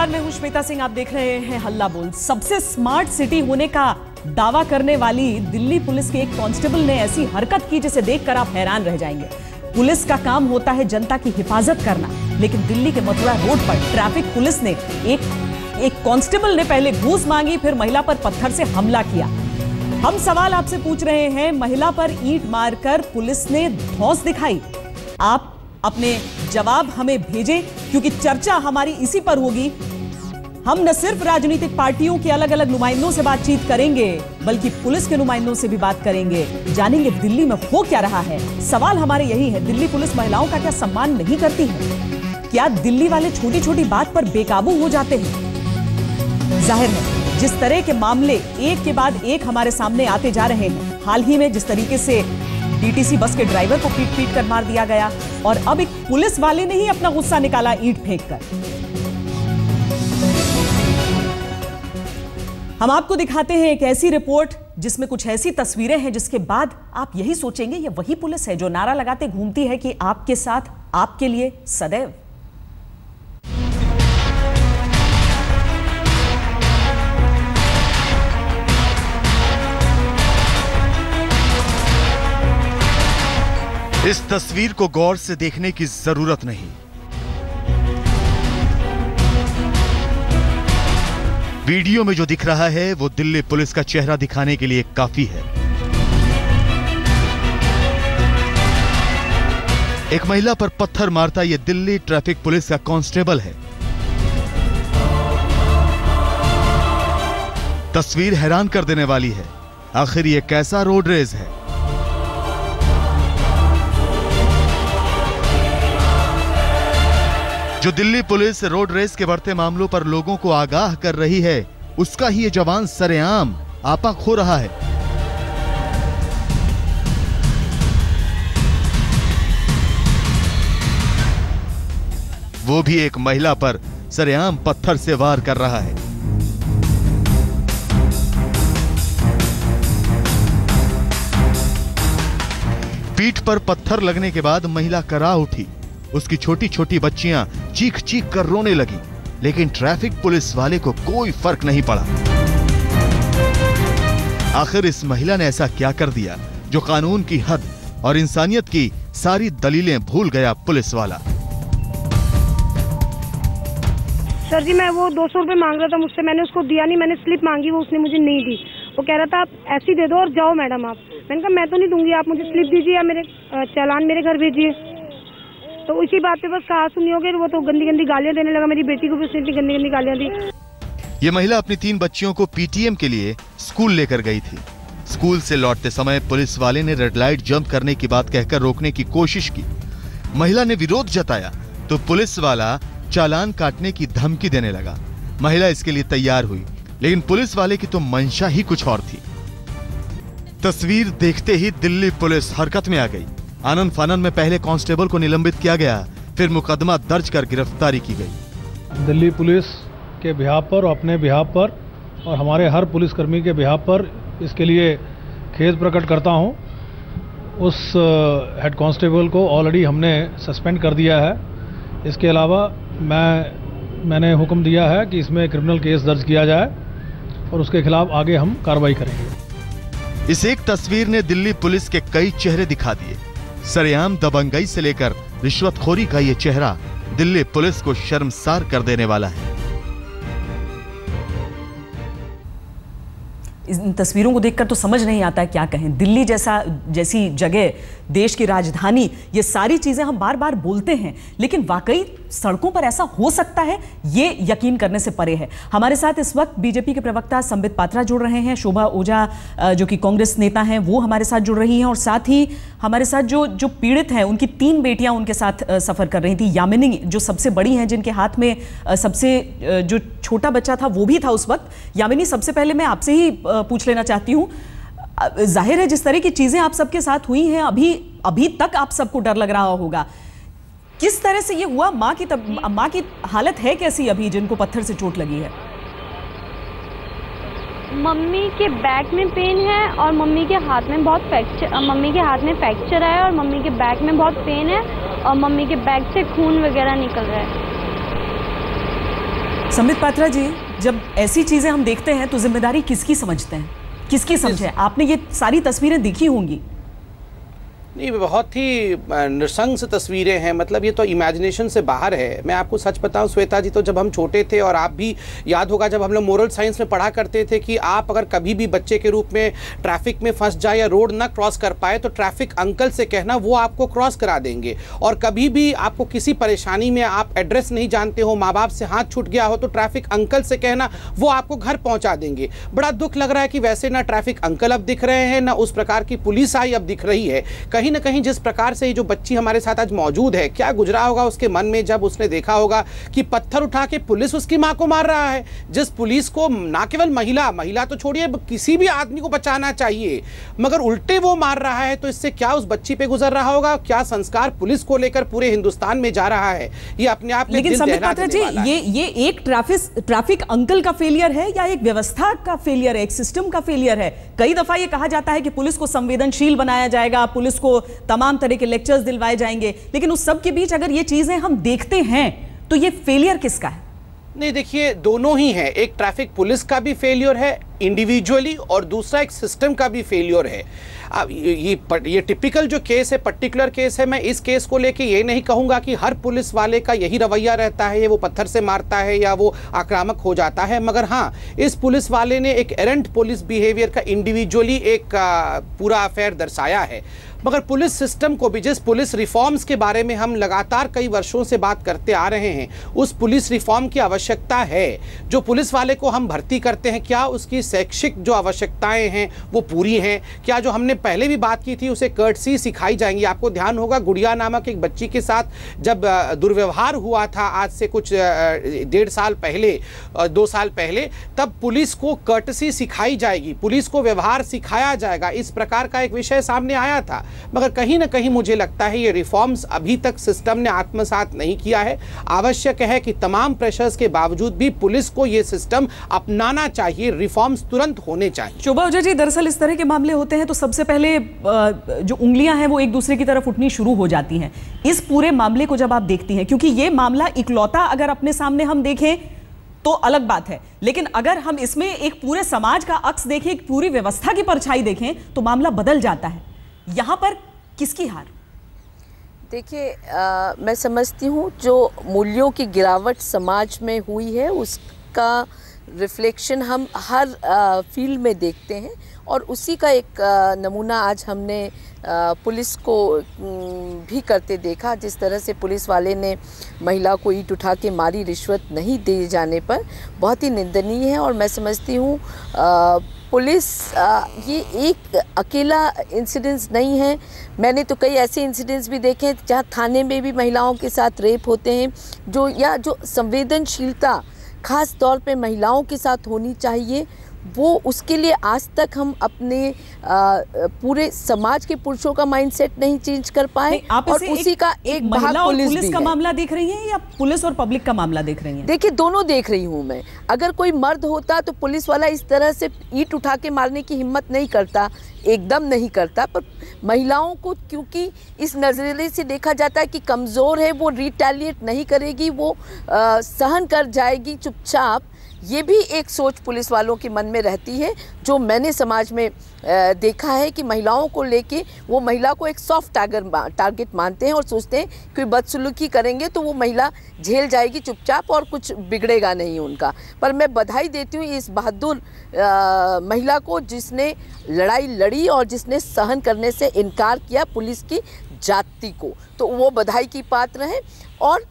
नमस्कार, मैं हूं श्वेता सिंह। आप देख रहे हैं हल्ला बोल। सबसे स्मार्ट सिटी होने का दावा करने वाली दिल्ली पुलिस के एक कांस्टेबल ने ऐसी हरकत की जिसे देखकर आप हैरान रह जाएंगे। पुलिस का काम होता है जनता की हिफाजत करना, लेकिन दिल्ली के मथुरा रोड पर ट्रैफिक पुलिस ने एक कांस्टेबल ने पहले घूस मांगी, फिर महिला पर पत्थर से हमला किया। हम सवाल आपसे पूछ रहे हैं, महिला पर ईंट मारकर पुलिस ने धौंस दिखाई। आप अपने जवाब हमें भेजें, क्योंकि चर्चा हमारी इसी पर होगी। हम न सिर्फ राजनीतिक पार्टियों के अलग अलग नुमाइंदों से बातचीत करेंगे, बल्कि पुलिस के नुमाइंदों से भी बात करेंगे। जानेंगे दिल्ली में हो क्या रहा है। सवाल हमारे यही है, दिल्ली पुलिस महिलाओं का क्या सम्मान नहीं करती है? क्या दिल्ली वाले छोटी छोटी बात पर बेकाबू हो जाते हैं? जाहिर है, जिस तरह के मामले एक के बाद एक हमारे सामने आते जा रहे हैं, हाल ही में जिस तरीके से डीटीसी बस के ड्राइवर को पीट कर मार दिया गया, और अब एक पुलिस वाले ने ही अपना गुस्सा निकाला ईंट फेंककर। हम आपको दिखाते हैं एक ऐसी रिपोर्ट जिसमें कुछ ऐसी तस्वीरें हैं जिसके बाद आप यही सोचेंगे, ये वही पुलिस है जो नारा लगाते घूमती है कि आपके साथ, आपके लिए सदैव। इस तस्वीर को गौर से देखने की जरूरत नहीं। वीडियो में जो दिख रहा है वो दिल्ली पुलिस का चेहरा दिखाने के लिए काफी है। एक महिला पर पत्थर मारता ये दिल्ली ट्रैफिक पुलिस का कांस्टेबल है। तस्वीर हैरान कर देने वाली है। आखिर ये कैसा रोड रेस है? जो दिल्ली पुलिस रोड रेस के बढ़ते मामलों पर लोगों को आगाह कर रही है, उसका ही ये जवान सरेआम आपा खो रहा है। वो भी एक महिला पर सरेआम पत्थर से वार कर रहा है। पीठ पर पत्थर लगने के बाद महिला करा उठी। उसकी छोटी छोटी बच्चियां चीख चीख कर रोने लगी, लेकिन ट्रैफिक पुलिस वाले को कोई फर्क नहीं पड़ा। आखिर इस महिला ने ऐसा क्या कर दिया जो कानून की हद और इंसानियत की सारी दलीलें भूल गया पुलिस वाला? सर जी, मैं वो 200 रुपए मांग रहा था मुझसे, मैंने उसको दिया नहीं। मैंने स्लिप मांगी, वो उसने मुझे नहीं दी। वो कह रहा था आप ऐसी दे दो और जाओ मैडम आप। मैंने कहा मैं तो नहीं दूंगी, आप मुझे स्लिप दीजिए या मेरे चालान मेरे घर भेजिए। तो उसी बात पे बस कहा सुनी हो गई। वो तो गंदी गंदी गालियां देने लगा। मेरी बेटी को भी उसने इतनी गंदी गंदी गालियां दी। ये महिला अपनी 3 बच्चियों को पीटीएम के लिए स्कूल लेकर गई थी। स्कूल से लौटते समय पुलिस वाले ने रेड लाइट जंप करने की बात कहकर रोकने की कोशिश की। महिला ने विरोध जताया तो पुलिस वाला चालान काटने की धमकी देने लगा। महिला इसके लिए तैयार हुई, लेकिन पुलिस वाले की तो मंशा ही कुछ और थी। तस्वीर देखते ही दिल्ली पुलिस हरकत में आ गई। आनंद फानन में पहले कांस्टेबल को निलंबित किया गया, फिर मुकदमा दर्ज कर गिरफ्तारी की गई। दिल्ली पुलिस के बिहाफ पर, अपने बिहाफ पर और हमारे हर पुलिसकर्मी के बिहाफ पर इसके लिए खेद प्रकट करता हूं। उस हेड कांस्टेबल को ऑलरेडी हमने सस्पेंड कर दिया है। इसके अलावा मैंने हुक्म दिया है कि इसमें क्रिमिनल केस दर्ज किया जाए और उसके खिलाफ आगे हम कार्रवाई करेंगे। इस एक तस्वीर ने दिल्ली पुलिस के कई चेहरे दिखा दिए। सरेआम दबंगई से लेकर रिश्वतखोरी का ये चेहरा दिल्ली पुलिस को शर्मसार कर देने वाला है। इन तस्वीरों को देखकर तो समझ नहीं आता है क्या कहें। दिल्ली जैसी जगह, देश की राजधानी, ये सारी चीजें हम बार बार बोलते हैं, लेकिन वाकई सड़कों पर ऐसा हो सकता है, ये यकीन करने से परे है। हमारे साथ इस वक्त बीजेपी के प्रवक्ता संबित पात्रा जुड़ रहे हैं। शोभा ओझा जो कि कांग्रेस नेता हैं, वो हमारे साथ जुड़ रही हैं, और साथ ही हमारे साथ जो पीड़ित हैं, उनकी 3 बेटियां उनके साथ सफर कर रही थी। यामिनी जो सबसे बड़ी हैं, जिनके हाथ में सबसे जो छोटा बच्चा था वो भी था उस वक्त। यामिनी, सबसे पहले मैं आपसे ही पूछ लेना चाहती हूँ, जाहिर है जिस तरह की चीजें आप सबके साथ हुई हैं, अभी तक आप सबको डर लग रहा होगा। किस तरह से ये हुआ? माँ की हालत है कैसी अभी, जिनको पत्थर से चोट लगी है? मम्मी के बैक में पेन है और मम्मी के हाथ में फ्रैक्चर है और मम्मी के बैक में बहुत पेन है और मम्मी के बैक से खून वगैरह निकल रहा है। संबित पात्रा जी, जब ऐसी चीजें हम देखते हैं तो जिम्मेदारी किसकी समझते हैं, किसकी समझे? आपने ये सारी तस्वीरें देखी होंगी। नहीं, बहुत ही नृशंस तस्वीरें हैं, मतलब ये तो इमेजिनेशन से बाहर है। मैं आपको सच बताऊं श्वेता जी, तो जब हम छोटे थे, और आप भी याद होगा जब हम लोग मोरल साइंस में पढ़ा करते थे कि आप अगर कभी भी बच्चे के रूप में ट्रैफिक में फंस जाए या रोड ना क्रॉस कर पाए तो ट्रैफिक अंकल से कहना, वो आपको क्रॉस करा देंगे। और कभी भी आपको किसी परेशानी में आप एड्रेस नहीं जानते हो, माँ बाप से हाथ छूट गया हो, तो ट्रैफिक अंकल से कहना, वो आपको घर पहुँचा देंगे। बड़ा दुख लग रहा है कि वैसे ना ट्रैफिक अंकल अब दिख रहे हैं, ना उस प्रकार की पुलिस आई अब दिख रही है। कहीं ना कहीं जिस प्रकार से ये जो बच्ची हमारे साथ आज मौजूद है, क्या गुजरा होगा उसके मन में जब उसने देखा होगा कि पत्थर उठा के पुलिस उसकी मां को मार रहा है। जिस पुलिस को ना केवल महिला तो छोड़िए, किसी भी आदमी को बचाना चाहिए, मगर उल्टे वो मार रहा है, तो इससे क्या उस बच्ची पे गुजर रहा होगा, क्या संस्कार पुलिस को लेकर पूरे हिंदुस्तान में जा रहा है, ये अपने आप में लेकिन संबित पात्रा जी, ये एक ट्रैफिक अंकल का फेलियर है या एक व्यवस्था का फेलियर है, एक सिस्टम का फेलियर है? कई दफा ये कहा जाता है कि पुलिस को संवेदनशील बनाया जाएगा, पुलिस को तमाम तरह के लेक्चर्स दिलवाए जाएंगे, लेकिन उस सब के बीच अगर ये चीजें हम देखते हैं तो ये फेलियर किसका है? नहीं, देखिए, दोनों ही है। एक ट्रैफिक पुलिस का भी फेलियर है इंडिविजुअली, और दूसरा एक सिस्टम का भी फेलियर है। अब ये टिपिकल जो केस है, पर्टिकुलर केस है, मैं इस केस को लेके ये नहीं कहूँगा कि हर पुलिस वाले का यही रवैया रहता है, ये वो पत्थर से मारता है या वो आक्रामक हो जाता है, मगर हाँ, इस पुलिस वाले ने एक एरेंट पुलिस बिहेवियर का इंडिविजुअली एक पूरा अफेयर दर्शाया है। मगर पुलिस सिस्टम को भी, जिस पुलिस रिफॉर्म्स के बारे में हम लगातार कई वर्षों से बात करते आ रहे हैं, उस पुलिस रिफॉर्म की आवश्यकता है। जो पुलिस वाले को हम भर्ती करते हैं, क्या उसकी शैक्षिक जो आवश्यकताएं हैं वो पूरी हैं? क्या जो हमने पहले भी बात की थी उसे कर्टसी सिखाई जाएंगी? आपको ध्यान होगा गुड़िया नामक एक बच्ची के साथ जब दुर्व्यवहार हुआ था आज से कुछ 1.5 साल पहले, 2 साल पहले, तब पुलिस को कर्टसी सिखाई जाएगी, पुलिस को व्यवहार सिखाया जाएगा, इस प्रकार का एक विषय सामने आया था। मगर कहीं ना कहीं मुझे लगता है ये रिफॉर्म्स अभी तक सिस्टम ने आत्मसात नहीं किया है। आवश्यक है कि तमाम प्रेशर्स के बावजूद भी पुलिस को ये सिस्टम अपनाना चाहिए, रिफॉर्म्स तुरंत होने चाहिए। शोभा ओझा जी, दरअसल इस तरह के मामले होते हैं तो सबसे पहले जो उंगलियां हैं वो एक दूसरे की तरफ उठनी शुरू हो जाती हैं। इस पूरे मामले को जब आप देखती हैं, क्योंकि ये मामला इकलौता अगर अपने सामने हम देखें तो अलग बात है, लेकिन अगर हम इसमें एक पूरे समाज का अक्स देखें, एक पूरी व्यवस्था की परछाई देखें, तो मामला बदल जाता है। यहां पर किसकी हार? देखिए, मैं समझती हूँ जो मूल्यों की गिरावट समाज में हुई है उसका रिफ्लेक्शन हम हर फील्ड में देखते हैं, और उसी का एक नमूना आज हमने पुलिस को भी करते देखा। जिस तरह से पुलिस वाले ने महिला को ईंट उठा के मारी, रिश्वत नहीं दिए जाने पर, बहुत ही निंदनीय है। और मैं समझती हूँ पुलिस ये एक अकेला इंसिडेंट्स नहीं है। मैंने तो कई ऐसे इंसिडेंट्स भी देखे हैं जहाँ थाने में भी महिलाओं के साथ रेप होते हैं, जो संवेदनशीलता ख़ास तौर पे महिलाओं के साथ होनी चाहिए, वो उसके लिए आज तक हम अपने पूरे समाज के पुरुषों का माइंडसेट नहीं चेंज कर पाए। और उसी का एक भाग पुलिस का मामला देख रही हैं या पुलिस और पब्लिक का मामला देख रही हैं? देखिए, दोनों देख रही हूँ मैं। अगर कोई मर्द होता तो पुलिस वाला इस तरह से ईंट उठा के मारने की हिम्मत नहीं करता, एकदम नहीं करता। पर महिलाओं को क्योंकि इस नज़रिए से देखा जाता है कि कमज़ोर है, वो रिटेलिएट नहीं करेगी, वो सहन कर जाएगी चुपचाप, ये भी एक सोच पुलिस वालों के मन में रहती है, जो मैंने समाज में देखा है कि महिलाओं को लेके वो महिला को एक सॉफ्ट टारगेट मानते हैं और सोचते हैं कि बदसलूकी करेंगे तो वो महिला झेल जाएगी चुपचाप और कुछ बिगड़ेगा नहीं उनका। पर मैं बधाई देती हूँ इस बहादुर महिला को जिसने लड़ाई लड़ी और जिसने सहन करने से इनकार किया पुलिस की जाति को, तो वो बधाई की पात्र है। और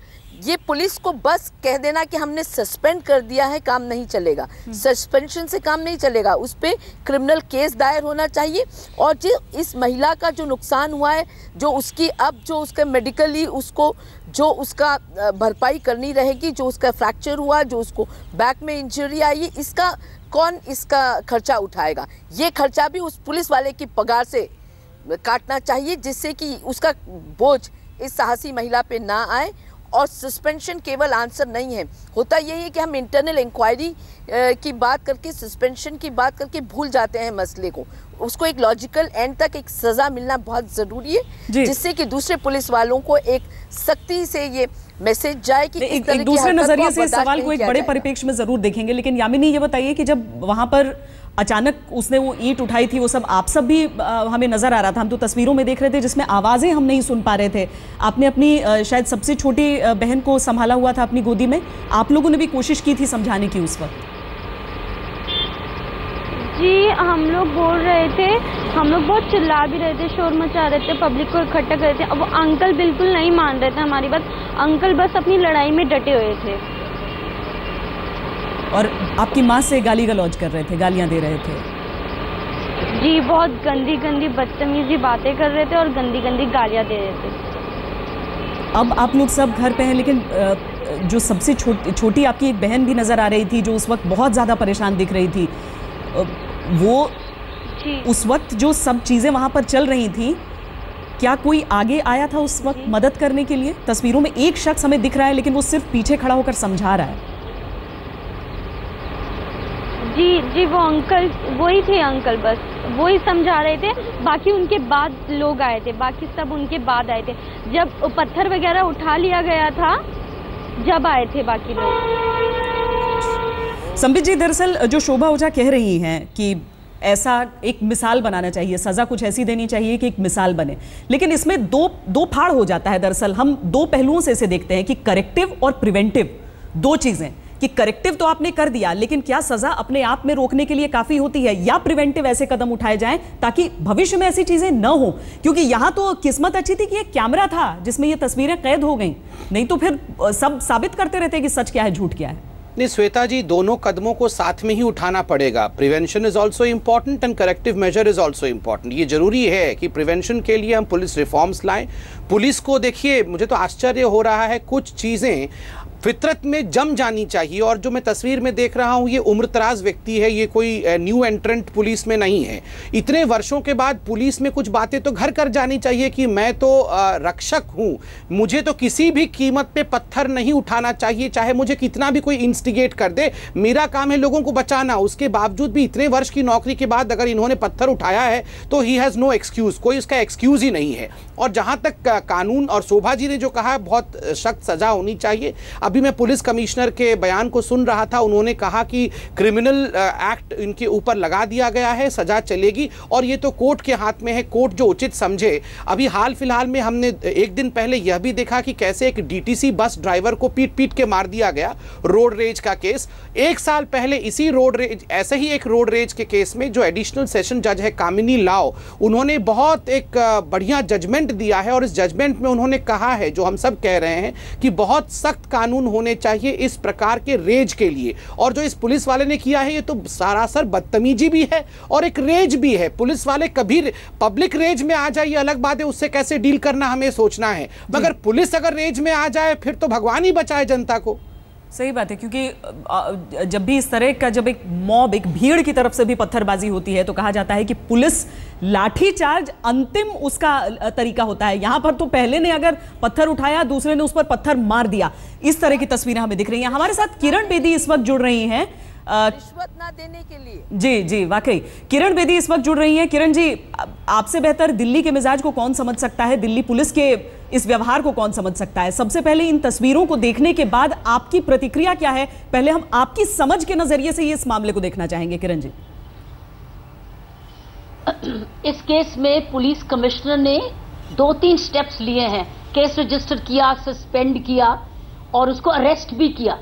ये पुलिस को बस कह देना कि हमने सस्पेंड कर दिया है, काम नहीं चलेगा। सस्पेंशन से काम नहीं चलेगा, उस पर क्रिमिनल केस दायर होना चाहिए। और जो इस महिला का जो नुकसान हुआ है, जो उसकी अब जो उसका मेडिकली उसको जो उसका भरपाई करनी रहेगी, जो उसका फ्रैक्चर हुआ, जो उसको बैक में इंजरी आई है, इसका कौन इसका खर्चा उठाएगा? ये खर्चा भी उस पुलिस वाले की पगार से काटना चाहिए, जिससे कि उसका बोझ इस साहसी महिला पे ना आए। और सस्पेंशन केवल आंसर नहीं है। होता यही है कि हम इंटरनल इंक्वायरी की बात करके, सस्पेंशन की बात करके भूल जाते हैं मसले को। उसको एक लॉजिकल एंड तक एक सज़ा मिलना बहुत ज़रूरी है, जिससे कि दूसरे पुलिस वालों को एक सख्ती से ये मैसेज जाए कि एक दूसरे नजरिए से सवाल को एक बड़े परिप्रेक्ष्य में जरूर देखेंगे। लेकिन यामिनी, ये बताइए कि जब वहां पर अचानक उसने वो ईंट उठाई थी, वो सब आप सब भी हमें नजर आ रहा था, हम तो तस्वीरों में देख रहे थे जिसमें आवाजें हम नहीं सुन पा रहे थे। आपने अपनी शायद सबसे छोटी बहन को संभाला हुआ था अपनी गोदी में, आप लोगों ने भी कोशिश की थी समझाने की उस वक्त? जी, हम लोग बोल रहे थे, हम लोग बहुत चिल्ला भी रहे थे, शोर मचा रहे थे, पब्लिक को इकट्ठा कर रहे थे। अब अंकल बिल्कुल नहीं मान रहे थे हमारी बात, अंकल बस अपनी लड़ाई में डटे हुए थे। और आपकी माँ से गाली गलौज कर रहे थे, गालियां दे रहे थे? जी, बहुत गंदी गंदी बदतमीजी बातें कर रहे थे और गंदी गंदी गालियां दे रहे थे। अब आप लोग सब घर पे हैं, लेकिन जो सबसे छोटी आपकी एक बहन भी नजर आ रही थी जो उस वक्त बहुत ज्यादा परेशान दिख रही थी, वो उस वक्त जो सब चीजें वहां पर चल रही थी, क्या कोई आगे आया था उस वक्त मदद करने के लिए? तस्वीरों में एक शख्स हमें दिख रहा है, लेकिन वो सिर्फ पीछे खड़ा होकर समझा रहा है। जी, वो अंकल, वही थे अंकल, बस वही समझा रहे थे। बाकी उनके बाद लोग आए थे, बाकी सब उनके बाद आए थे। जब पत्थर वगैरह उठा लिया गया था, जब आए थे बाकी लोग। संबित जी, दरअसल जो शोभा ओझा कह रही हैं कि ऐसा एक मिसाल बनाना चाहिए, सजा कुछ ऐसी देनी चाहिए कि एक मिसाल बने, लेकिन इसमें दो फाड़ हो जाता है। दरअसल हम दो पहलुओं से इसे देखते हैं कि करेक्टिव और प्रिवेंटिव, दो चीजें। कि करेक्टिव तो आपने कर दिया, लेकिन क्या सजा अपने आप में रोकने के लिए काफी होती है, या प्रिवेंटिव ऐसे कदम उठाए जाएं ताकि भविष्य में ऐसी चीजें न हो? क्योंकि यहां तो किस्मत अच्छी थी कि एक कैमरा था जिसमें ये तस्वीरें कैद हो गई, नहीं तो फिर सब साबित करते रहते कि सच क्या है झूठ क्या है। नहीं श्वेता जी, दोनों कदमों को साथ में ही उठाना पड़ेगा। Prevention is also important and corrective measure is also important. ये जरूरी है कि प्रिवेंशन के लिए हम पुलिस रिफॉर्म्स लाएं। पुलिस को देखिए, मुझे तो आश्चर्य हो रहा है, कुछ चीज़ें फितरत में जम जानी चाहिए। और जो मैं तस्वीर में देख रहा हूँ, ये उम्रदराज व्यक्ति है, ये कोई न्यू एंट्रेंट पुलिस में नहीं है। इतने वर्षों के बाद पुलिस में कुछ बातें तो घर कर जानी चाहिए कि मैं तो रक्षक हूँ, मुझे तो किसी भी कीमत पे पत्थर नहीं उठाना चाहिए, चाहे मुझे कितना भी कोई इंस्टिगेट कर दे, मेरा काम है लोगों को बचाना। उसके बावजूद भी इतने वर्ष की नौकरी के बाद अगर इन्होंने पत्थर उठाया है तो ही हैज़ नो एक्सक्यूज़, कोई उसका एक्सक्यूज़ ही नहीं है। और जहाँ तक कानून और शोभा जी ने जो कहा, बहुत सख्त सज़ा होनी चाहिए। अभी मैं पुलिस कमिश्नर के बयान को सुन रहा था, उन्होंने कहा कि क्रिमिनल एक्ट इनके ऊपर लगा दिया गया है, सजा चलेगी और ये तो कोर्ट के हाथ में है, कोर्ट जो उचित समझे। अभी हाल फिलहाल में हमने एक दिन पहले यह भी देखा कि कैसे एक डीटीसी बस ड्राइवर को पीट के मार दिया गया, रोड रेज का केस। एक साल पहले इसी रोड रेज, ऐसे ही एक रोड रेज के केस में जो एडिशनल सेशन जज है कामिनी लाओ, उन्होंने बहुत एक बढ़िया जजमेंट दिया है और इस जजमेंट में उन्होंने कहा है, जो हम सब कह रहे हैं, कि बहुत सख्त कानून होने चाहिए इस प्रकार के रेज के लिए। और जो इस पुलिस वाले ने किया है, ये तो सरासर बदतमीजी भी है और एक रेज भी है। पुलिस वाले कभी पब्लिक रेज में आ जाए ये अलग बात है, उससे कैसे डील करना हमें सोचना है, मगर पुलिस अगर रेज में आ जाए फिर तो भगवान ही बचाए जनता को। सही बात है, क्योंकि जब भी इस तरह का, जब एक मॉब, एक भीड़ की तरफ से भी पत्थरबाजी होती है तो कहा जाता है कि पुलिस लाठीचार्ज अंतिम उसका तरीका होता है। यहां पर तो पहले ने अगर पत्थर उठाया, दूसरे ने उस पर पत्थर मार दिया। इस तरह की तस्वीरें हमें दिख रही हैं। हमारे साथ किरण बेदी इस वक्त जुड़ रही हैं, रिश्वत ना देने के लिए। जी वाकई किरण बेदी इस वक्त जुड़ रही हैं। किरण जी, आपसे बेहतर दिल्ली के मिजाज को कौन समझ सकता है, दिल्ली पुलिस के इस व्यवहार को कौन समझ सकता है? सबसे पहले इन तस्वीरों को देखने के बाद आपकी प्रतिक्रिया क्या है? पहले हम आपकी समझ के नजरिए से इस मामले को देखना चाहेंगे। किरण जी, इस केस में पुलिस कमिश्नर ने 2-3 स्टेप्स लिए हैं। केस रजिस्टर किया, सस्पेंड किया और उसको अरेस्ट भी किया।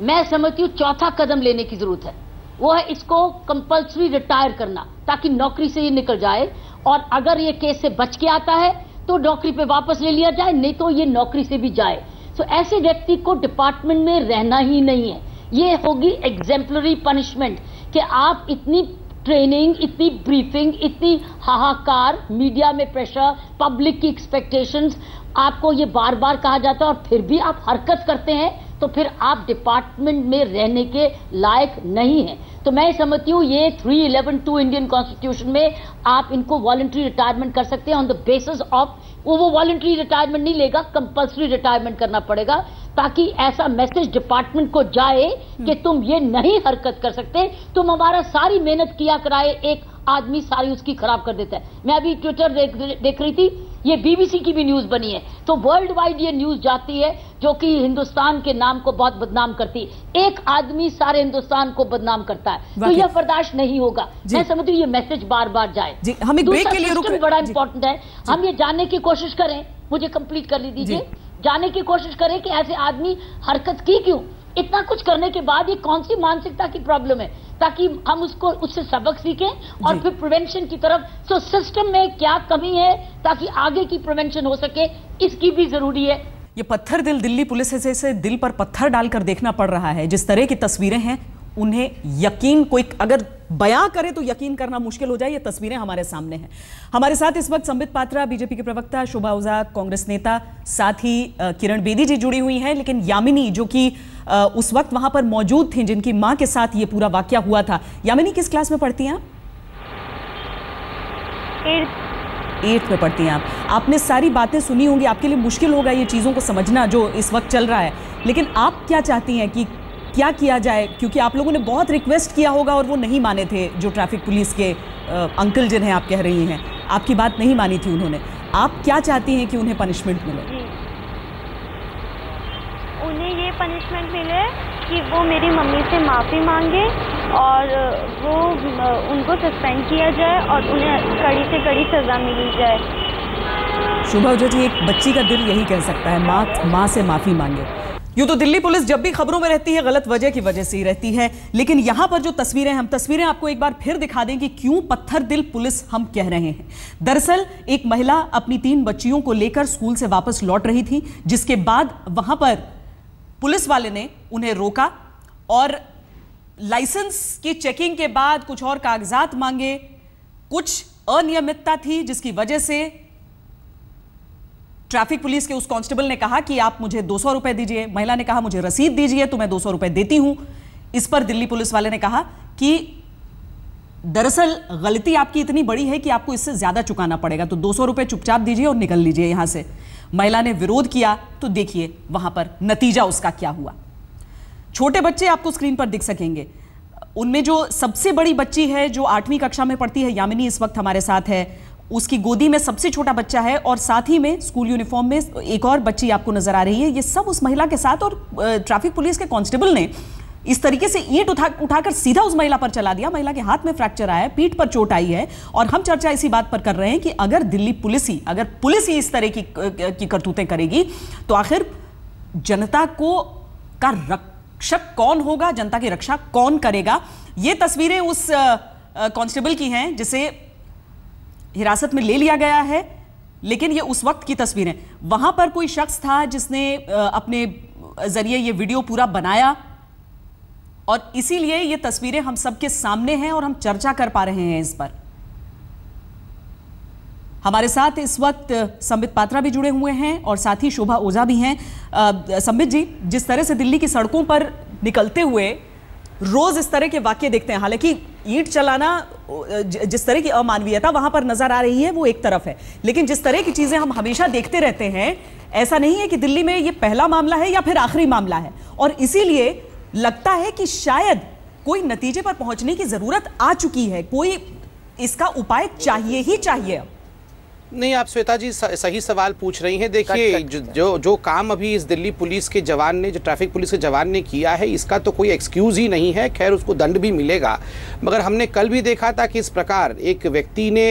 मैं समझती हूँ चौथा कदम लेने की जरूरत है, वो है इसको कंपल्सरी रिटायर करना, ताकि नौकरी से ये निकल जाए। और अगर ये केस से बच के आता है तो नौकरी पे वापस ले लिया जाए, नहीं तो ये नौकरी से भी जाए। सो ऐसे व्यक्ति को डिपार्टमेंट में रहना ही नहीं है। ये होगी एग्जेम्पलरी पनिशमेंट कि आप इतनी ट्रेनिंग, इतनी ब्रीफिंग, इतनी हाहाकार, मीडिया में प्रेशर, पब्लिक की एक्सपेक्टेशंस, आपको ये बार बार कहा जाता है और फिर भी आप हरकत करते हैं, तो फिर आप डिपार्टमेंट में रहने के लायक नहीं हैं। तो मैं समझती हूँ ये 311(2) इंडियन कॉन्स्टिट्यूशन में आप इनको वॉलंटरी रिटायरमेंट कर सकते हैं ऑन द बेसिस ऑफ वो वॉलंटरी रिटायरमेंट नहीं लेगा, कंपल्सरी रिटायरमेंट करना पड़ेगा, ताकि ऐसा मैसेज डिपार्टमेंट को जाए कि तुम ये नहीं हरकत कर सकते, तुम हमारा सारी मेहनत किया कराए एक आदमी सारी उसकी खराब कर देता है। मैं अभी ट्विटर देख रही थी, ये बीबीसी की भी न्यूज बनी है, तो वर्ल्ड वाइड ये न्यूज जाती है जो कि हिंदुस्तान के नाम को बहुत बदनाम करती है। एक आदमी सारे हिंदुस्तान को बदनाम करता है, तो यह बर्दाश्त नहीं होगा। मैं समझती हूँ ये मैसेज बार बार जाए। हम एक ब्रेक के लिए रुक, बड़ा इंपॉर्टेंट है, हम ये जानने की कोशिश करें, मुझे कंप्लीट कर लीजिए, जानने की कोशिश करें कि ऐसे आदमी हरकत की क्यों, इतना कुछ करने के बाद ये कौन सी मानसिकता की प्रॉब्लम है, ताकि हम उससे सबक सीखें और फिर प्रिवेंशन की तरफ। तो सिस्टम में क्या कमी है ताकि आगे की प्रिवेंशन हो सके, इसकी भी जरूरी है। ये पत्थर दिल दिल्ली पुलिस से दिल पर पत्थर डालकर देखना पड़ रहा है। जिस तरह की तस्वीरें हैं उन्हें यकीन, कोई अगर बयां करे तो यकीन करना मुश्किल हो जाए। ये तस्वीरें हमारे सामने हैं। हमारे साथ इस वक्त संबित पात्रा, बीजेपी के प्रवक्ता, शोभा ओझा, कांग्रेस नेता, साथ ही किरण बेदी जी जुड़ी हुई हैं। लेकिन यामिनी जो कि उस वक्त वहां पर मौजूद थी, जिनकी मां के साथ ये पूरा वाकया हुआ था। यामिनी, किस क्लास में पढ़ती हैं आप? 8th में पढ़ती हैं आप। आपने सारी बातें सुनी होंगी, आपके लिए मुश्किल होगा ये चीज़ों को समझना जो इस वक्त चल रहा है, लेकिन आप क्या चाहती हैं कि क्या किया जाए? क्योंकि आप लोगों ने बहुत रिक्वेस्ट किया होगा और वो नहीं माने थे, जो ट्रैफिक पुलिस के अंकल जिन्हें आप कह रही हैं, आपकी बात नहीं मानी थी उन्होंने। आप क्या चाहती हैं कि उन्हें पनिशमेंट मिले? उन्हें ये पनिशमेंट मिले कि वो मेरी मम्मी से माफ़ी मांगे और वो उनको सस्पेंड किया जाए और उन्हें कड़ी से कड़ी सज़ा मिली जाए। शोभा ओझा जी, एक बच्ची का दिल यही कह सकता है, माँ से माफ़ी मांगे। यूँ तो दिल्ली पुलिस जब भी खबरों में रहती है गलत वजह की वजह से ही रहती है, लेकिन यहाँ पर जो तस्वीरें, हम तस्वीरें आपको एक बार फिर दिखा दें कि क्यों पत्थर दिल पुलिस हम कह रहे हैं। दरअसल एक महिला अपनी 3 बच्चियों को लेकर स्कूल से वापस लौट रही थी, जिसके बाद वहां पर पुलिस वाले ने उन्हें रोका और लाइसेंस की चेकिंग के बाद कुछ और कागजात मांगे। कुछ अनियमितता थी जिसकी वजह से ट्रैफिक पुलिस के उस कांस्टेबल ने कहा कि आप मुझे 200 रुपए दीजिए। महिला ने कहा मुझे रसीद दीजिए तो मैं 200 रुपए देती हूं। इस पर दिल्ली पुलिस वाले ने कहा कि दरअसल गलती आपकी इतनी बड़ी है कि आपको इससे ज्यादा चुकाना पड़ेगा, तो 200 रुपए चुपचाप दीजिए और निकल लीजिए यहां से। महिला ने विरोध किया तो देखिए वहां पर नतीजा उसका क्या हुआ। छोटे बच्चे आपको स्क्रीन पर दिख सकेंगे, उनमें जो सबसे बड़ी बच्ची है जो 8वीं कक्षा में पढ़ती है, यामिनी इस वक्त हमारे साथ है, उसकी गोदी में सबसे छोटा बच्चा है और साथ ही में स्कूल यूनिफॉर्म में एक और बच्ची आपको नजर आ रही है। ये सब उस महिला के साथ, और ट्रैफिक पुलिस के कांस्टेबल ने इस तरीके से ईंट उठाकर सीधा उस महिला पर चला दिया। महिला के हाथ में फ्रैक्चर आया है, पीठ पर चोट आई है, और हम चर्चा इसी बात पर कर रहे हैं कि अगर दिल्ली पुलिस ही, अगर पुलिस ही इस तरह की करतूतें करेगी तो आखिर जनता का रक्षक कौन होगा, जनता की रक्षा कौन करेगा? ये तस्वीरें उस कांस्टेबल की हैं जिसे हिरासत में ले लिया गया है, लेकिन ये उस वक्त की तस्वीरें। वहां पर कोई शख्स था जिसने अपने जरिए ये वीडियो पूरा बनाया और इसीलिए ये तस्वीरें हम सबके सामने हैं और हम चर्चा कर पा रहे हैं इस पर। हमारे साथ इस वक्त संबित पात्रा भी जुड़े हुए हैं और साथ ही शोभा ओझा भी हैं। संबित जी, जिस तरह से दिल्ली की सड़कों पर निकलते हुए रोज इस तरह के वाक्य देखते हैं, हालांकि ईंट चलाना, जिस तरह की अमानवीयता वहां पर नजर आ रही है वो एक तरफ है, लेकिन जिस तरह की चीजें हम हमेशा देखते रहते हैं, ऐसा नहीं है कि दिल्ली में ये पहला मामला है या फिर आखिरी मामला है, और इसीलिए लगता है कि शायद कोई नतीजे पर पहुंचने की जरूरत आ चुकी है, कोई इसका उपाय चाहिए ही चाहिए। अब नहीं, आप श्वेता जी सही सवाल पूछ रही हैं। देखिए, जो काम अभी इस दिल्ली पुलिस के जवान ने, जो ट्रैफिक पुलिस के जवान ने किया है, इसका तो कोई एक्सक्यूज ही नहीं है। खैर, उसको दंड भी मिलेगा, मगर हमने कल भी देखा था कि इस प्रकार एक व्यक्ति ने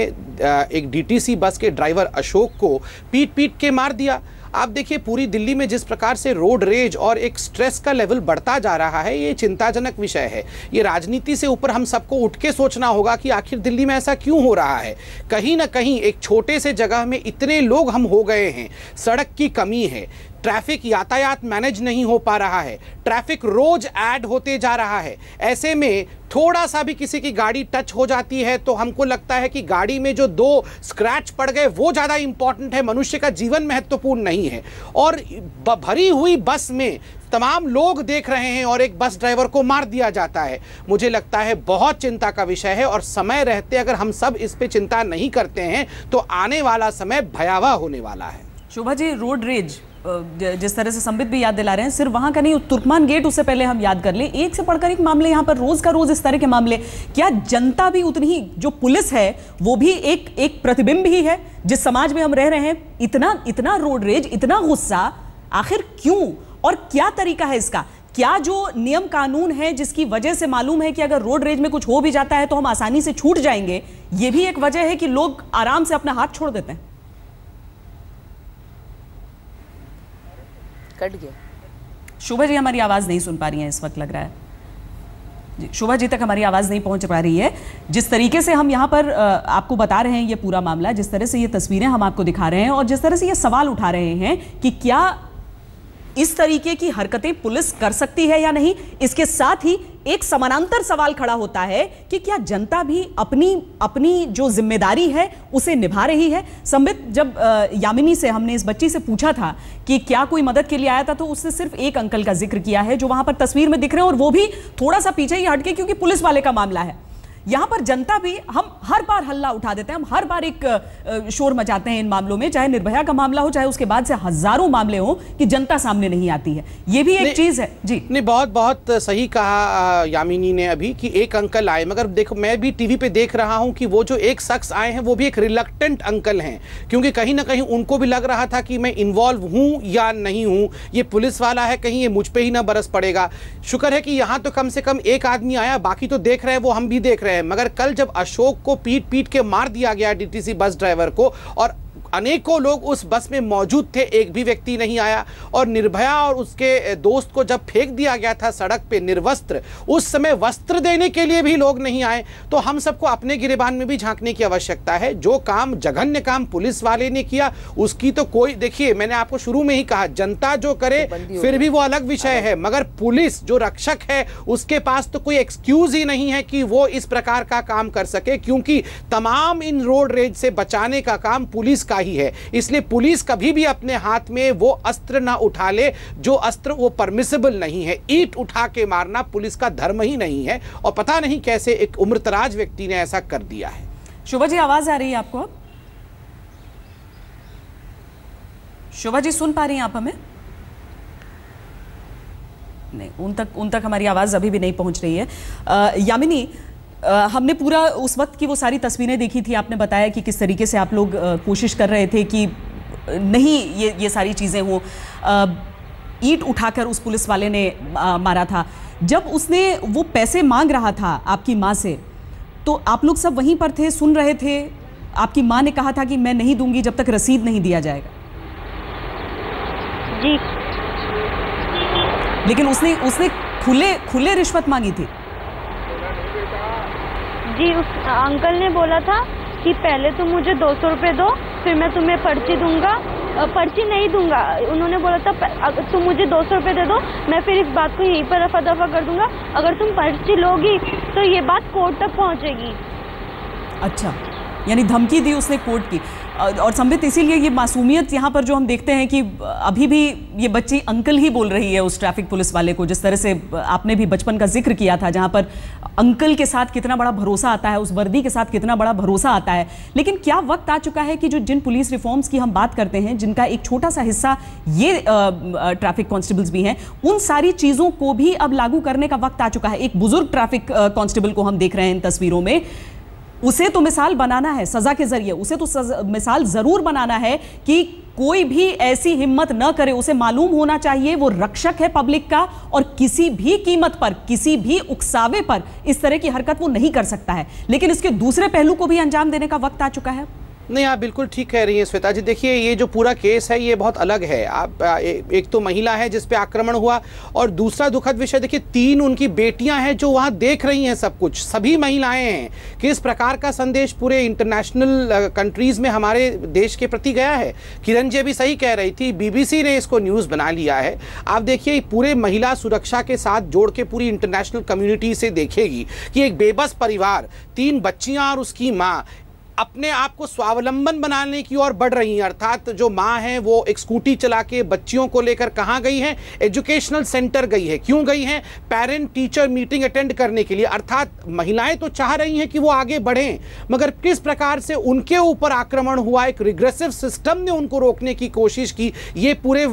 एक डीटीसी बस के ड्राइवर अशोक को पीट के मार दिया। आप देखिए, पूरी दिल्ली में जिस प्रकार से रोड रेज और एक स्ट्रेस का लेवल बढ़ता जा रहा है, ये चिंताजनक विषय है। ये राजनीति से ऊपर हम सबको उठ के सोचना होगा कि आखिर दिल्ली में ऐसा क्यों हो रहा है। कहीं ना कहीं एक छोटे से जगह में इतने लोग हम हो गए हैं, सड़क की कमी है, ट्रैफिक यातायात मैनेज नहीं हो पा रहा है, ट्रैफिक रोज ऐड होते जा रहा है। ऐसे में थोड़ा सा भी किसी की गाड़ी टच हो जाती है तो हमको लगता है कि गाड़ी में जो 2 स्क्रैच पड़ गए वो ज़्यादा इंपॉर्टेंट है, मनुष्य का जीवन महत्वपूर्ण नहीं है। और भरी हुई बस में तमाम लोग देख रहे हैं और एक बस ड्राइवर को मार दिया जाता है। मुझे लगता है बहुत चिंता का विषय है और समय रहते अगर हम सब इस पे चिंता नहीं करते हैं तो आने वाला समय भयावह होने वाला है। शोभा जी, रोड रेज जिस तरह से संबित भी याद दिला रहे हैं, सिर्फ वहां का नहीं, तुर्कमान गेट उससे पहले हम याद कर लें, एक से बढ़कर एक मामले यहाँ पर रोज का रोज इस तरह के मामले। क्या जनता भी उतनी ही, जो पुलिस है वो भी एक प्रतिबिंब ही है जिस समाज में हम रह रहे हैं? इतना रोड रेज, इतना गुस्सा आखिर क्यों और क्या तरीका है इसका? क्या जो नियम कानून है जिसकी वजह से मालूम है कि अगर रोड रेज में कुछ हो भी जाता है तो हम आसानी से छूट जाएंगे, ये भी एक वजह है कि लोग आराम से अपना हाथ छोड़ देते हैं? कट गया। शोभा जी हमारी आवाज नहीं सुन पा रही है इस वक्त, लग रहा है जी, शोभा जी तक हमारी आवाज नहीं पहुंच पा रही है। जिस तरीके से हम यहाँ पर आपको बता रहे हैं ये पूरा मामला, जिस तरह से ये तस्वीरें हम आपको दिखा रहे हैं और जिस तरह से ये सवाल उठा रहे हैं कि क्या इस तरीके की हरकतें पुलिस कर सकती है या नहीं, इसके साथ ही एक समानांतर सवाल खड़ा होता है कि क्या जनता भी अपनी जो जिम्मेदारी है उसे निभा रही है? संबित, जब यामिनी से हमने इस बच्ची से पूछा था कि क्या कोई मदद के लिए आया था तो उसने सिर्फ एक अंकल का जिक्र किया है जो वहां पर तस्वीर में दिख रहे हैं और वो भी थोड़ा सा पीछे ही हटके, क्योंकि पुलिस वाले का मामला है। यहां पर जनता भी, हम हर बार हल्ला उठा देते हैं, हम हर बार एक शोर मचाते हैं इन मामलों में, चाहे निर्भया का मामला हो, चाहे उसके बाद से हजारों मामले हो, कि जनता सामने नहीं आती है। ये भी एक चीज है जी। नहीं, बहुत सही कहा यामिनी ने अभी कि एक अंकल आए, मगर देखो मैं भी टीवी पे देख रहा हूं कि वो जो एक शख्स आए हैं वो भी एक रिलक्टेंट अंकल हैं, क्योंकि कहीं ना कहीं उनको भी लग रहा था कि मैं इन्वॉल्व हूं या नहीं हूं, ये पुलिस वाला है, कहीं ये मुझ पे ही ना बरस पड़ेगा। शुक्र है कि यहां तो कम से कम एक आदमी आया, बाकी तो देख रहे हैं, वो हम भी देख रहे हैं। मगर कल जब अशोक को पीट के मार दिया गया, डीटीसी बस ड्राइवर को, और अनेकों लोग उस बस में मौजूद थे, एक भी व्यक्ति नहीं आया, और निर्भया और उसके दोस्त को जब फेंक दिया गया था सड़क पे निर्वस्त्र, उस समय वस्त्र देने के लिए भी लोग नहीं आए। तो हम सबको अपने गिरेबान में भी झांकने की आवश्यकता है। जो काम, जघन्य काम पुलिस वाले ने किया उसकी तो कोई, देखिए मैंने आपको शुरू में ही कहा, जनता जो करे फिर भी वो अलग विषय है, मगर पुलिस जो रक्षक है उसके पास तो कोई एक्सक्यूज ही नहीं है कि वो इस प्रकार का काम कर सके, क्योंकि तमाम इन रोड रेज से बचाने का काम पुलिस का ही है। इसलिए पुलिस कभी भी अपने हाथ में वो अस्त्र ना उठा ले जो अस्त्र वो परमिसिबल नहीं है। ईंट उठा के मारना पुलिस का धर्म ही नहीं है, और पता नहीं कैसे एक उम्रदराज व्यक्ति ने ऐसा कर दिया है। शोभा जी, आवाज आ रही है आपको? शोभा जी, सुन पा रही हैं आप हमें? नहीं, उन तक हमारी आवाज अभी भी नहीं पहुंच रही है। यामिनी, हमने पूरा उस वक्त की वो सारी तस्वीरें देखी थी, आपने बताया कि किस तरीके से आप लोग कोशिश कर रहे थे कि नहीं ये सारी चीज़ें हो। ईंट उठाकर उस पुलिस वाले ने मारा था। जब उसने वो पैसे मांग रहा था आपकी माँ से, तो आप लोग सब वहीं पर थे, सुन रहे थे? आपकी माँ ने कहा था कि मैं नहीं दूंगी जब तक रसीद नहीं दिया जाएगा। जी। लेकिन उसने खुले रिश्वत मांगी थी। जी, उस अंकल ने बोला था कि पहले तुम मुझे 200 रुपये दो, फिर मैं तुम्हें पर्ची दूंगा, पर्ची नहीं दूंगा। उन्होंने बोला था अगर तुम मुझे 200 रुपये दे दो, मैं फिर इस बात को यहीं पर रफा दफा कर दूंगा, अगर तुम पर्ची लोगी तो ये बात कोर्ट तक पहुंचेगी। अच्छा, यानी धमकी दी उसने कोर्ट की। और संबित, इसीलिए ये मासूमियत यहाँ पर जो हम देखते हैं कि अभी भी ये बच्ची अंकल ही बोल रही है उस ट्रैफिक पुलिस वाले को, जिस तरह से आपने भी बचपन का जिक्र किया था, जहाँ पर अंकल के साथ कितना बड़ा भरोसा आता है, उस वर्दी के साथ कितना बड़ा भरोसा आता है। लेकिन क्या वक्त आ चुका है कि जिन पुलिस रिफॉर्म्स की हम बात करते हैं, जिनका एक छोटा सा हिस्सा ये ट्रैफिक कांस्टेबल्स भी हैं, उन सारी चीज़ों को भी अब लागू करने का वक्त आ चुका है। एक बुजुर्ग ट्रैफिक कांस्टेबल को हम देख रहे हैं इन तस्वीरों में, उसे तो मिसाल बनाना है सजा के जरिए, उसे तो मिसाल जरूर बनाना है कि कोई भी ऐसी हिम्मत न करे। उसे मालूम होना चाहिए वो रक्षक है पब्लिक का, और किसी भी कीमत पर, किसी भी उकसावे पर इस तरह की हरकत वो नहीं कर सकता है। लेकिन इसके दूसरे पहलू को भी अंजाम देने का वक्त आ चुका है। नहीं, आप बिल्कुल ठीक कह रही हैं श्वेता जी। देखिए, ये जो पूरा केस है ये बहुत अलग है। आप एक तो महिला है जिस पे आक्रमण हुआ, और दूसरा दुखद विषय देखिए 3 उनकी बेटियां हैं जो वहां देख रही हैं सब कुछ, सभी महिलाएं हैं। किस प्रकार का संदेश पूरे इंटरनेशनल कंट्रीज में हमारे देश के प्रति गया है। किरण जी अभी सही कह रही थी, बीबीसी ने इसको न्यूज़ बना लिया है। आप देखिए पूरे महिला सुरक्षा के साथ जोड़ के पूरी इंटरनेशनल कम्युनिटी से देखेगी कि एक बेबस परिवार, 3 बच्चियां और उसकी माँ अपने आप को स्वावलंबन बनाने की ओर बढ़ रही हैं। अर्थात जो माँ है वो एक स्कूटी चला के बच्चियों को लेकर कहाँ गई है? एजुकेशनल सेंटर गई है। क्यों गई है? पेरेंट टीचर मीटिंग अटेंड करने के लिए। अर्थात महिलाएं तो चाह रही हैं कि वो आगे बढ़ें, मगर किस प्रकार से उनके ऊपर आक्रमण हुआ, एक रिग्रेसिव सिस्टम ने उनको रोकने की कोशिश की, ये पूरे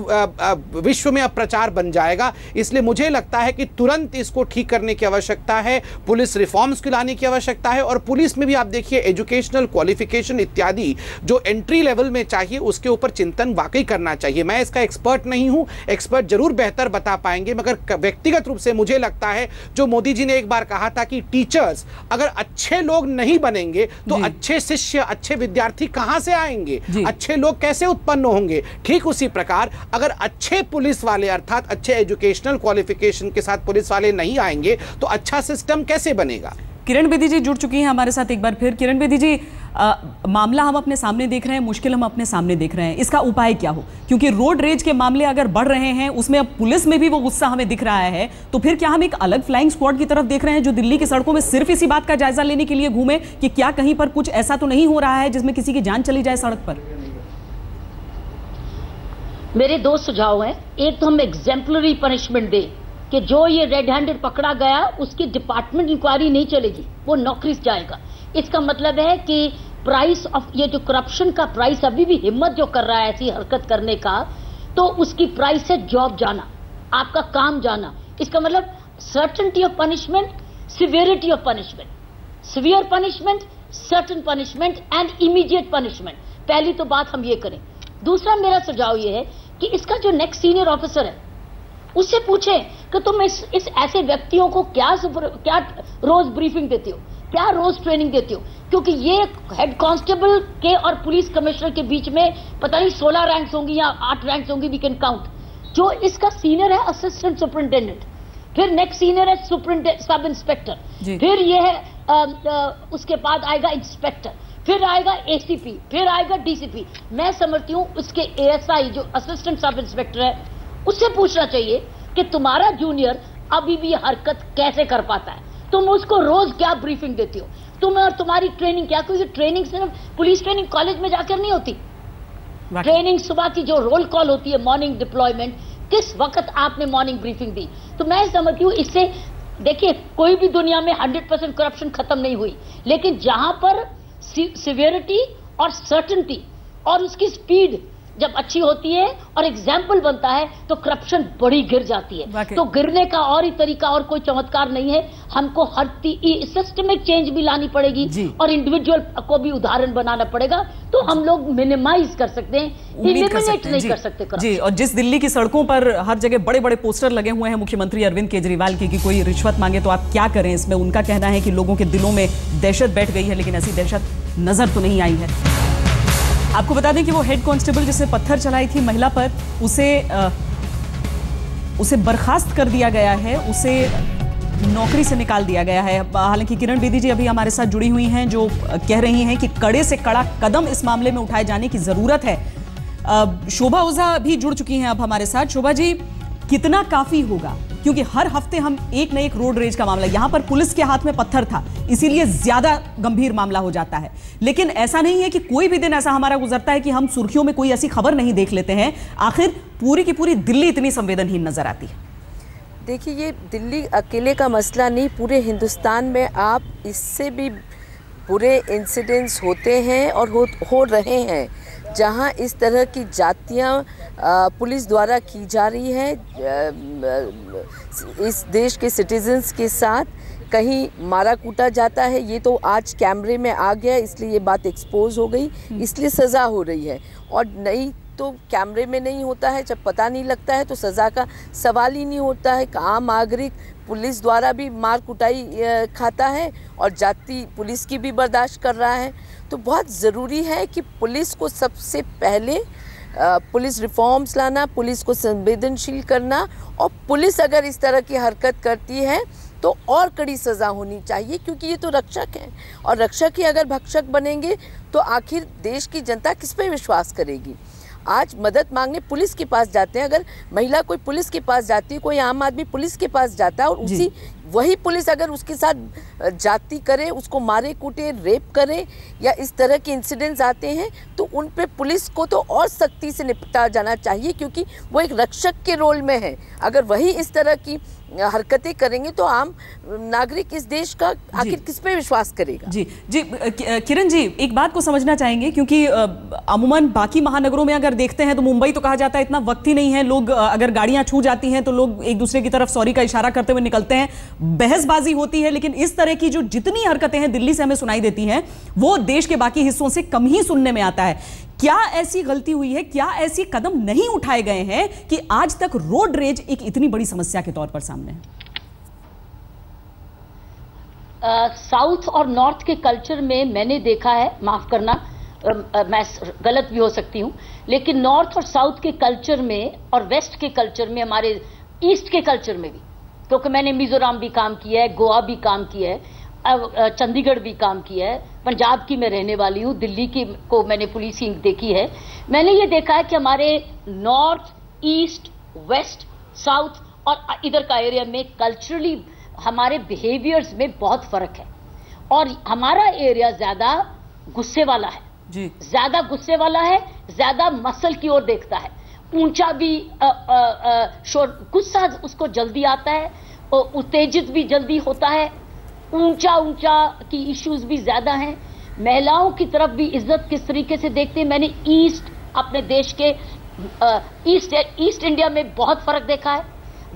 विश्व में अब प्रचार बन जाएगा। इसलिए मुझे लगता है कि तुरंत इसको ठीक करने की आवश्यकता है, पुलिस रिफॉर्म्स को लाने की आवश्यकता है। और पुलिस में भी आप देखिए एजुकेशनल क्वालिफिकेशन इत्यादि जो एंट्री लेवल में चाहिए उसके ऊपर चिंतन वाकई करना चाहिए। मैं इसका एक्सपर्ट नहीं हूं, एक्सपर्ट जरूर बेहतर बता पाएंगे, मगर व्यक्तिगत रूप से मुझे लगता है जो मोदी जी ने एक बार कहा था कि टीचर्स अगर अच्छे लोग नहीं बनेंगे तो अच्छे शिष्य, अच्छे विद्यार्थी कहां से आएंगे, अच्छे लोग कैसे उत्पन्न होंगे। ठीक उसी प्रकार अगर अच्छे पुलिस वाले अर्थात अच्छे एजुकेशनल क्वालिफिकेशन के साथ पुलिस वाले नहीं आएंगे तो अच्छा सिस्टम कैसे बनेगा। किरण बेदी जी जुड़ चुकी हैं हमारे साथ एक बार फिर। किरण बेदी जी, मामला हम अपने सामने देख रहे हैं, मुश्किल हम अपने सामने देख रहे हैं, इसका उपाय क्या हो? क्योंकि रोड रेज के मामले अगर बढ़ रहे हैं, उसमें अब पुलिस में भी वो गुस्सा हमें दिख रहा है, तो फिर क्या हम एक अलग फ्लाइंग स्क्वाड की तरफ देख रहे हैं जो दिल्ली की सड़कों में सिर्फ इसी बात का जायजा लेने के लिए घूमे कि क्या कहीं पर कुछ ऐसा तो नहीं हो रहा है जिसमें किसी की जान चली जाए सड़क पर? मेरे 2 सुझाव हैं। एक तो हम एग्जेम्पलरी पनिशमेंट दें कि जो ये रेड हैंडेड पकड़ा गया उसकी डिपार्टमेंट इंक्वायरी नहीं चलेगी, वो नौकरी से जाएगा। इसका मतलब है कि प्राइस ऑफ ये जो करप्शन का प्राइस अभी भी हिम्मत जो कर रहा है ऐसी हरकत करने का, तो उसकी प्राइस है जॉब जाना, आपका काम जाना। इसका मतलब certainty of punishment, severity of punishment, severe punishment, certain punishment and immediate punishment. पहली तो बात हम ये करें। दूसरा मेरा सुझाव ये है कि इसका जो नेक्स्ट सीनियर ऑफिसर है उससे पूछें कि तुम इस ऐसे व्यक्तियों को क्या रोज ब्रीफिंग देते हो, क्या रोज ट्रेनिंग देते हो, क्योंकि ये हेड कांस्टेबल के और पुलिस कमिश्नर के बीच में पता नहीं 16 रैंक्स होंगी या 8 रैंक्स होंगी, वी कैन काउंट। जो इसका सीनियर है असिस्टेंट सुपरिंटेंडेंट, फिर नेक्स्ट सीनियर है सब इंस्पेक्टर, फिर ये है उसके बाद आएगा इंस्पेक्टर, फिर आएगा एसीपी, फिर आएगा डीसीपी। मैं समझती हूँ उसके एएसआई जो असिस्टेंट सब इंस्पेक्टर है उससे पूछना चाहिए कि तुम्हारा जूनियर अभी भी हरकत कैसे कर पाता है, तुम उसको रोज क्या ब्रीफिंग देती हो, तुम और तुम्हारी ट्रेनिंग क्या। क्योंकि ट्रेनिंग सिर्फ पुलिस ट्रेनिंग कॉलेज में जाकर नहीं होती, ट्रेनिंग सुबह की जो रोल कॉल होती है, मॉर्निंग डिप्लॉयमेंट, किस वक्त आपने मॉर्निंग ब्रीफिंग दी। तो मैं समझती हूँ इससे, देखिए कोई भी दुनिया में 100% करप्शन खत्म नहीं हुई, लेकिन जहां पर सिवियरिटी और सर्टेनिटी और उसकी स्पीड जब अच्छी होती है और एग्जाम्पल बनता है तो करप्शन बड़ी गिर जाती है। तो गिरने का और ही तरीका और कोई चमत्कार नहीं है, हमको हर सिस्टमिक चेंज भी लानी पड़ेगी और इंडिविजुअल को भी उदाहरण बनाना पड़ेगा, तो हम लोग मिनिमाइज कर सकते हैं, इलिमिनेट नहीं कर सकते जी। और जिस दिल्ली की सड़कों पर हर जगह बड़े बड़े पोस्टर लगे हुए हैं मुख्यमंत्री अरविंद केजरीवाल की कि कोई रिश्वत मांगे तो आप क्या करें, इसमें उनका कहना है कि लोगों के दिलों में दहशत बैठ गई है, लेकिन ऐसी दहशत नजर तो नहीं आई है। आपको बता दें कि वो हेड कांस्टेबल जिसने पत्थर चलाई थी महिला पर, उसे बर्खास्त कर दिया गया है, उसे नौकरी से निकाल दिया गया है। हालांकि किरण बेदी जी अभी हमारे साथ जुड़ी हुई हैं जो कह रही हैं कि कड़े से कड़ा कदम इस मामले में उठाए जाने की जरूरत है। शोभा ओझा भी जुड़ चुकी हैं अब हमारे साथ। शोभा जी, कितना काफी होगा, क्योंकि हर हफ्ते हम एक न एक रोड रेज का मामला, यहां पर पुलिस के हाथ में पत्थर था इसीलिए ज्यादा गंभीर मामला हो जाता है, लेकिन ऐसा नहीं है कि कोई भी दिन ऐसा हमारा गुजरता है कि हम सुर्खियों में कोई ऐसी खबर नहीं देख लेते हैं। आखिर पूरी की पूरी दिल्ली इतनी संवेदनहीन नजर आती है। देखिए, ये दिल्ली अकेले का मसला नहीं, पूरे हिंदुस्तान में आप इससे भी बुरे इंसिडेंट्स होते हैं और हो रहे हैं, जहां इस तरह की जातियां पुलिस द्वारा की जा रही है इस देश के सिटीजन्स के साथ, कहीं मारा कूटा जाता है। ये तो आज कैमरे में आ गया, इसलिए ये बात एक्सपोज हो गई, इसलिए सज़ा हो रई है। और नई तो कैमरे में नहीं होता है, जब पता नहीं लगता है तो सज़ा का सवाल ही नहीं होता है। आम नागरिक पुलिस द्वारा भी मार कुटाई खाता है और जाति पुलिस की भी बर्दाश्त कर रहा है। तो बहुत ज़रूरी है कि पुलिस को सबसे पहले पुलिस रिफॉर्म्स लाना, पुलिस को संवेदनशील करना, और पुलिस अगर इस तरह की हरकत करती है तो और कड़ी सज़ा होनी चाहिए, क्योंकि ये तो रक्षक हैं और रक्षक ही अगर भक्षक बनेंगे तो आखिर देश की जनता किस पे विश्वास करेगी। आज मदद मांगने पुलिस के पास जाते हैं, अगर महिला कोई पुलिस के पास जाती है, कोई आम आदमी पुलिस के पास जाता है और उसी वही पुलिस अगर उसके साथ जाति करे, उसको मारे कूटे, रेप करे या इस तरह के इंसिडेंट्स आते हैं तो उन पे पुलिस को तो और सख्ती से निपटा जाना चाहिए, क्योंकि वो एक रक्षक के रोल में है। अगर वही इस तरह की हरकतें करेंगे तो आम नागरिक इस देश का आखिर किस पे विश्वास करेगा। जी जी किरण जी, एक बात को समझना चाहेंगे, क्योंकि अमूमन बाकी महानगरों में अगर देखते हैं तो मुंबई तो कहा जाता है इतना वक्त ही नहीं है, लोग अगर गाड़ियां छू जाती हैं तो लोग एक दूसरे की तरफ सॉरी का इशारा करते हुए निकलते हैं, बहसबाजी होती है। लेकिन इस तरह की जो जितनी हरकतें हैं दिल्ली से हमें सुनाई देती हैं वो देश के बाकी हिस्सों से कम ही सुनने में आता है। क्या ऐसी गलती हुई है, क्या ऐसी कदम नहीं उठाए गए हैं कि आज तक रोड रेज एक इतनी बड़ी समस्या के तौर पर सामने है? साउथ और नॉर्थ के कल्चर में मैंने देखा है, माफ करना मैं गलत भी हो सकती हूँ, लेकिन नॉर्थ और साउथ के कल्चर में और वेस्ट के कल्चर में, हमारे ईस्ट के कल्चर में भी, क्योंकि मैंने मिजोरम भी काम किया है, गोवा भी काम किया है, चंडीगढ़ भी काम किया है, पंजाब की मैं रहने वाली हूँ, दिल्ली की को मैंने पुलिसिंग देखी है। मैंने ये देखा है कि हमारे नॉर्थ, ईस्ट, वेस्ट, साउथ और इधर का एरिया में कल्चरली हमारे बिहेवियर्स में बहुत फर्क है, और हमारा एरिया ज्यादा गुस्से वाला है जी, ज्यादा गुस्से वाला है, ज्यादा मसल की ओर देखता है, ऊंचा भी गुस्सा उसको जल्दी आता है, उत्तेजित भी जल्दी होता है, ऊंचा की इश्यूज भी ज्यादा हैं। महिलाओं की तरफ भी इज्जत किस तरीके से देखते हैं, मैंने ईस्ट अपने देश के ईस्ट इंडिया में बहुत फर्क देखा है,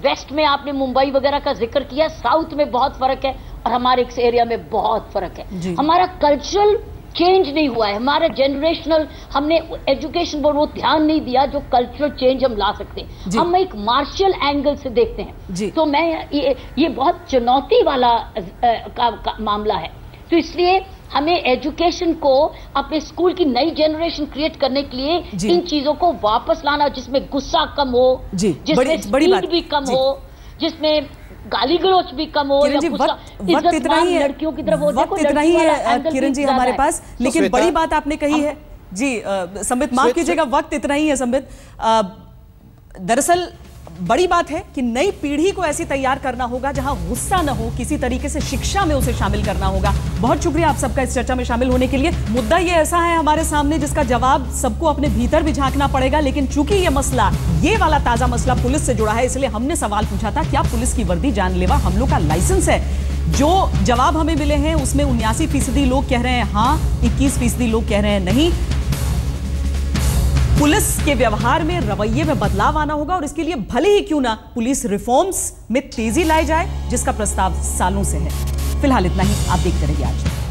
वेस्ट में आपने मुंबई वगैरह का जिक्र किया, साउथ में बहुत फर्क है और हमारे इस एरिया में बहुत फर्क है। हमारा कल्चरल चेंज नहीं हुआ है, हमारा जनरेशनल, हमने एजुकेशन पर वो ध्यान नहीं दिया जो कल्चरल चेंज हम ला सकते हैं। हम एक मार्शल एंगल से देखते हैं, तो मैं ये बहुत चुनौती वाला का मामला है। तो इसलिए हमें एजुकेशन को अपने स्कूल की नई जनरेशन क्रिएट करने के लिए इन चीजों को वापस लाना, जिसमें गुस्सा कम हो, जिसमें स्पीड भी कम हो, जिसमें गाली गलौज भी कम हो, वक्त इतना ही है, लड़कियों की तरफ वक्त इतना ही है किरण जी हमारे पास। लेकिन बड़ी बात आपने कही है जी संबित, माफ कीजिएगा, वक्त इतना ही है संबित। दरअसल बड़ी बात है कि नई पीढ़ी को ऐसी तैयार करना होगा जहां गुस्सा न हो, किसी तरीके से शिक्षा में उसे शामिल करना होगा। बहुत शुक्रिया आप सबका इस चर्चा में शामिल होने के लिए। मुद्दा ये ऐसा है हमारे सामने जिसका जवाब सबको अपने भीतर भी झांकना पड़ेगा, लेकिन चूंकि ये मसला, ये वाला ताजा मसला पुलिस से जुड़ा है, इसलिए हमने सवाल पूछा था क्या पुलिस की वर्दी जानलेवा हमलों का लाइसेंस है। जो जवाब हमें मिले हैं उसमें 79% लोग कह रहे हैं हाँ, 21% लोग कह रहे हैं नहीं। पुलिस के व्यवहार में, रवैये में बदलाव आना होगा और इसके लिए भले ही क्यों ना पुलिस रिफॉर्म्स में तेजी लाई जाए, जिसका प्रस्ताव सालों से है। फिलहाल इतना ही, आप देखते रहिए आज।